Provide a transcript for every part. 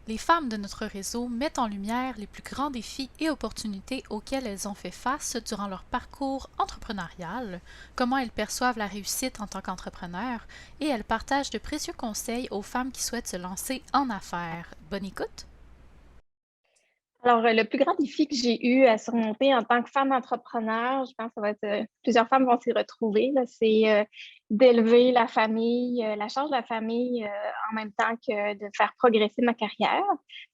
Les femmes de notre réseau mettent en lumière les plus grands défis et opportunités auxquels elles ont fait face durant leur parcours entrepreneurial, comment elles perçoivent la réussite en tant qu'entrepreneurs, et elles partagent de précieux conseils aux femmes qui souhaitent se lancer en affaires. Bonne écoute! Alors, le plus grand défi que j'ai eu à surmonter en tant que femme entrepreneur, je pense que ça va être, plusieurs femmes vont s'y retrouver, là, c'est d'élever la famille, la charge de la famille en même temps que de faire progresser ma carrière.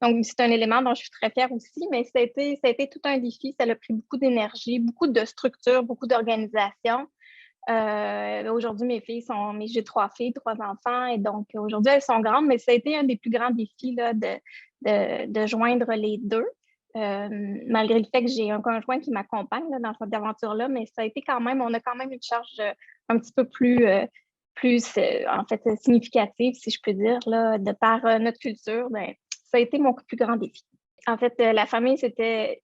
Donc, c'est un élément dont je suis très fière aussi, mais ça a été tout un défi. Ça a pris beaucoup d'énergie, beaucoup de structure, beaucoup d'organisation. Aujourd'hui, j'ai 3 filles, 3 enfants, et donc aujourd'hui, elles sont grandes, mais ça a été un des plus grands défis là, de joindre les deux. Malgré le fait que j'ai un conjoint qui m'accompagne là, dans cette aventure-là, mais ça a été quand même, on a quand même une charge un petit peu plus en fait, significative, si je peux dire, là, de par notre culture. Ben, ça a été mon plus grand défi. En fait, la famille, c'était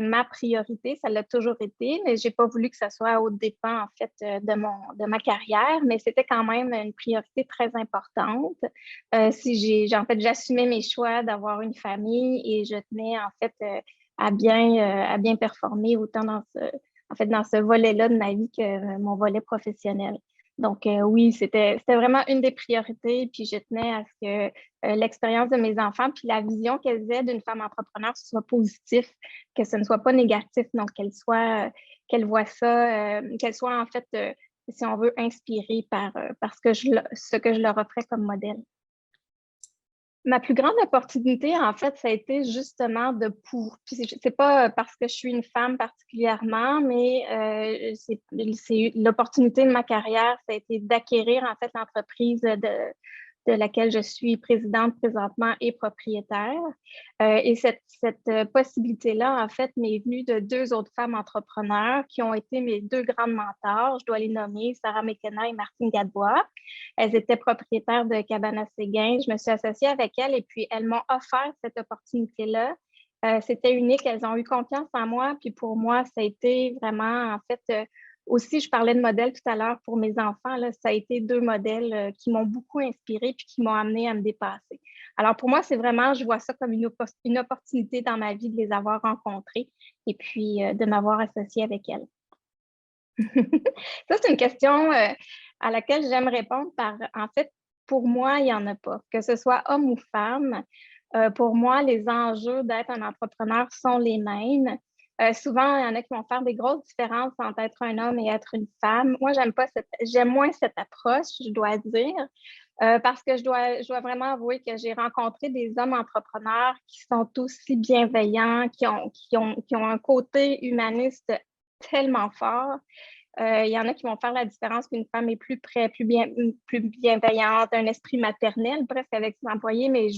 ma priorité, ça l'a toujours été, mais j'ai pas voulu que ça soit aux dépens, en fait, de ma carrière, mais c'était quand même une priorité très importante. Si en fait, j'assumais mes choix d'avoir une famille et je tenais, en fait, à bien performer autant en fait, dans ce volet-là de ma vie que mon volet professionnel. Donc, oui, c'était vraiment une des priorités, puis je tenais à ce que l'expérience de mes enfants, puis la vision qu'elles aient d'une femme entrepreneur soit positif, que ce ne soit pas négatif, donc qu'elles voient ça, qu'elles soient en fait, si on veut, inspirées par ce que je leur offrais comme modèle. Ma plus grande opportunité, en fait, ça a été justement puis c'est pas parce que je suis une femme particulièrement, mais c'est l'opportunité de ma carrière, ça a été d'acquérir en fait l'entreprise de laquelle je suis présidente présentement et propriétaire. Et cette possibilité-là, en fait, m'est venue de 2 autres femmes entrepreneurs qui ont été mes 2 grandes mentors. Je dois les nommer, Sarah McKenna et Martine Gadebois. Elles étaient propriétaires de Cabane à Séguin. Je me suis associée avec elles et puis elles m'ont offert cette opportunité-là. C'était unique. Elles ont eu confiance en moi. Puis pour moi, ça a été vraiment, en fait, aussi, je parlais de modèles tout à l'heure pour mes enfants. Là, ça a été 2 modèles qui m'ont beaucoup inspirée puis qui m'ont amenée à me dépasser. Alors pour moi, c'est vraiment, je vois ça comme une opportunité dans ma vie de les avoir rencontrées et puis de m'avoir associée avec elles. Ça, c'est une question à laquelle j'aime répondre en fait, pour moi, il n'y en a pas. Que ce soit homme ou femme, pour moi, les enjeux d'être un entrepreneur sont les mêmes. Souvent, il y en a qui vont faire des grosses différences entre être un homme et être une femme. Moi, j'aime moins cette approche, je dois dire, parce que je dois vraiment avouer que j'ai rencontré des hommes entrepreneurs qui sont aussi bienveillants, qui ont un côté humaniste tellement fort. Il y en a qui vont faire la différence qu'une femme est plus bienveillante, un esprit maternel presque avec ses employés, mais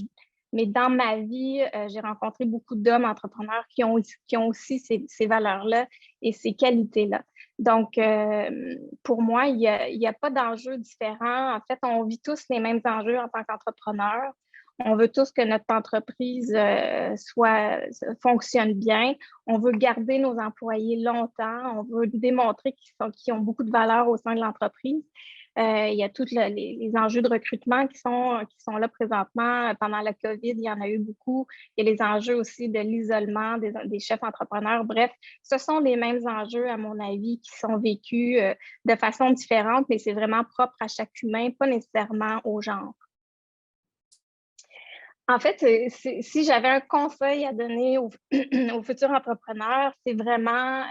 dans ma vie, j'ai rencontré beaucoup d'hommes entrepreneurs qui ont aussi ces valeurs-là et ces qualités-là. Donc, pour moi, il y a pas d'enjeux différents. En fait, on vit tous les mêmes enjeux en tant qu'entrepreneur. On veut tous que notre entreprise fonctionne bien. On veut garder nos employés longtemps. On veut démontrer qu'ils ont beaucoup de valeur au sein de l'entreprise. Il y a tous les enjeux de recrutement qui sont là présentement. Pendant la COVID, il y en a eu beaucoup. Il y a les enjeux aussi de l'isolement des chefs entrepreneurs. Bref, ce sont les mêmes enjeux, à mon avis, qui sont vécus de façon différente, mais c'est vraiment propre à chaque humain, pas nécessairement au genre. En fait, si j'avais un conseil à donner aux, aux futurs entrepreneurs, c'est vraiment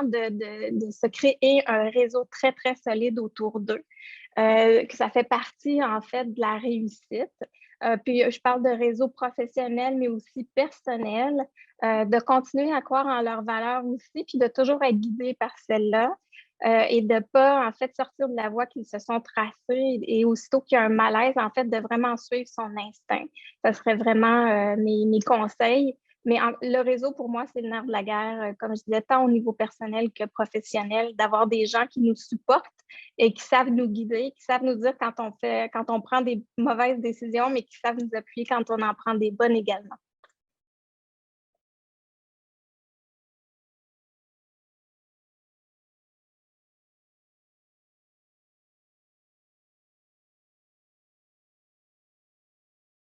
de se créer un réseau très, très solide autour d'eux, que ça fait partie, en fait, de la réussite. Puis, je parle de réseau professionnel, mais aussi personnel, de continuer à croire en leurs valeurs aussi, puis de toujours être guidé par celles-là. Et de ne pas, en fait, sortir de la voie qu'ils se sont tracées et aussitôt qu'il y a un malaise, en fait, de vraiment suivre son instinct. Ça serait vraiment mes conseils. Mais le réseau, pour moi, c'est le nerf de la guerre, comme je disais, tant au niveau personnel que professionnel, d'avoir des gens qui nous supportent et qui savent nous guider, qui savent nous dire quand on prend des mauvaises décisions, mais qui savent nous appuyer quand on en prend des bonnes également.